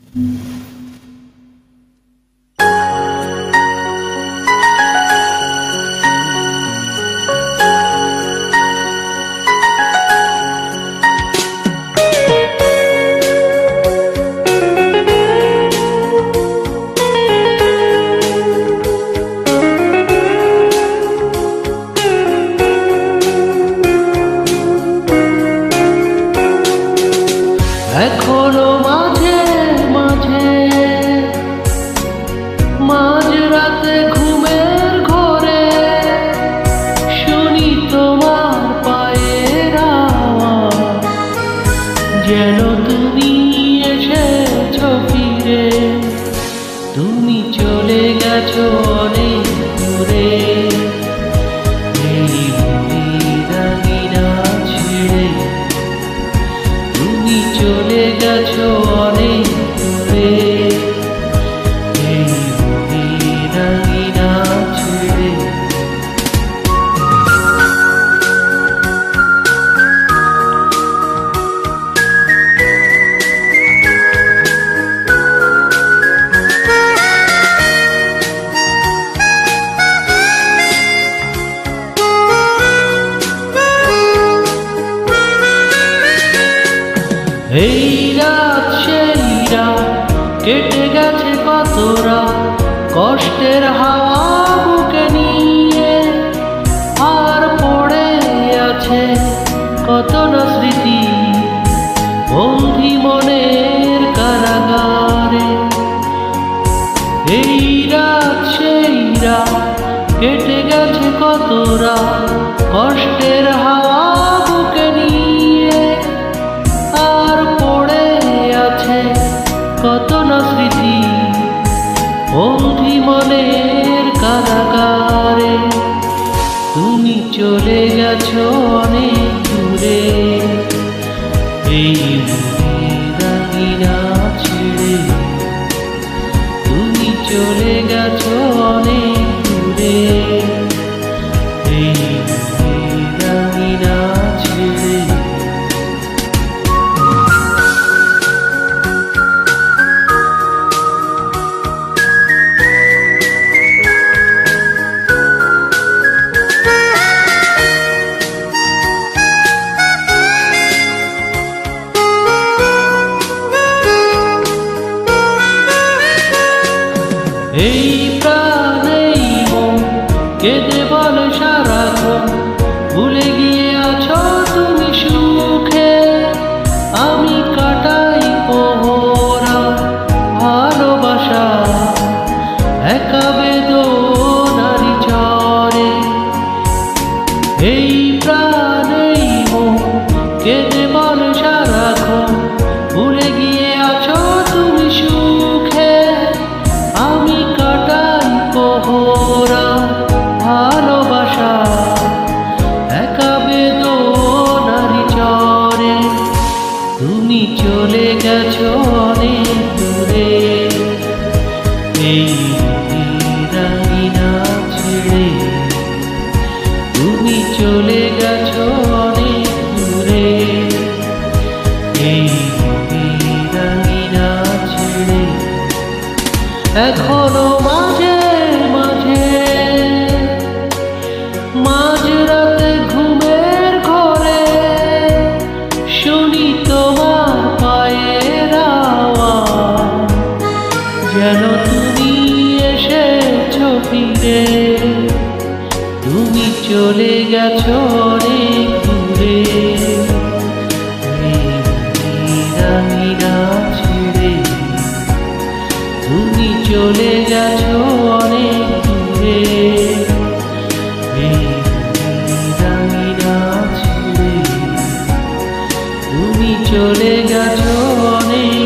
এখনো মাঝে মাঝে মাঝরাতে ঘুমের ঘোরে শুনি তোমার পায়ের আওয়াজ, যেন তুমি এসেছো ফিরে। তুমি চলে গেছো অনেক দূরে, এই মদিনা ছেড়ে। তুমি চলে গেছো অনেক দূরে, এই মদিনা ছেড়ে। এই রাত সেই রাত কেটে গেছে কত রাত, কষ্টের হাওয়া বুকে নিয়ে। আর পড়ে আছে কত না স্মৃতি বন্ধি মনের কারাগারে। এই রাত সেই রাত কেটে গেছে কত রাত, কষ্টের হাওয়া বুকে নিয়ে। আর পড়ে আছে কত না স্মৃতি বন্ধি মনের কারাগারে। তুমি চলে গেছো অনেক দূরে, এই মদিনা ছেড়ে। তুমি চলে গেছো অনেক দূরে, এই মদিনা ছেড়ে। এই প্রাণেই মন কেঁদে বলে সারাক্ষণ, ভুলে গিয়ে আছো তুমি সুখে। আমি কাটাই পোহরা ভালোবাসা একা বেদনারি চরে। এই প্রাণেই মন কেঁদে বলে সারাক্ষণ, ভুলে গিয়ে আছো তুমি সুখে। আমি কাটাই পোহরা ভালোবাসা একা বেদনারি চরে। তুমি চলে গেছো অনেক দূরে, এই মদিনা ছেড়ে। তুমি চলে গেছো অনেক দূরে, এই মদিনা ছেড়ে। এখনো মাঝে মাঝে মাঝরাতে ঘুমের ঘোরে শুনি তোমার পায়ের আওয়াজ, যেন তুমি এসেছো ফিরে। তুমি চলে গেছো অনেক দূরে, এই মদিনা ছেড়ে। তুমি চলে গেছো অনেক দূরে, এই মদিনা ছেড়ে। তুমি চলে গেছো অনেক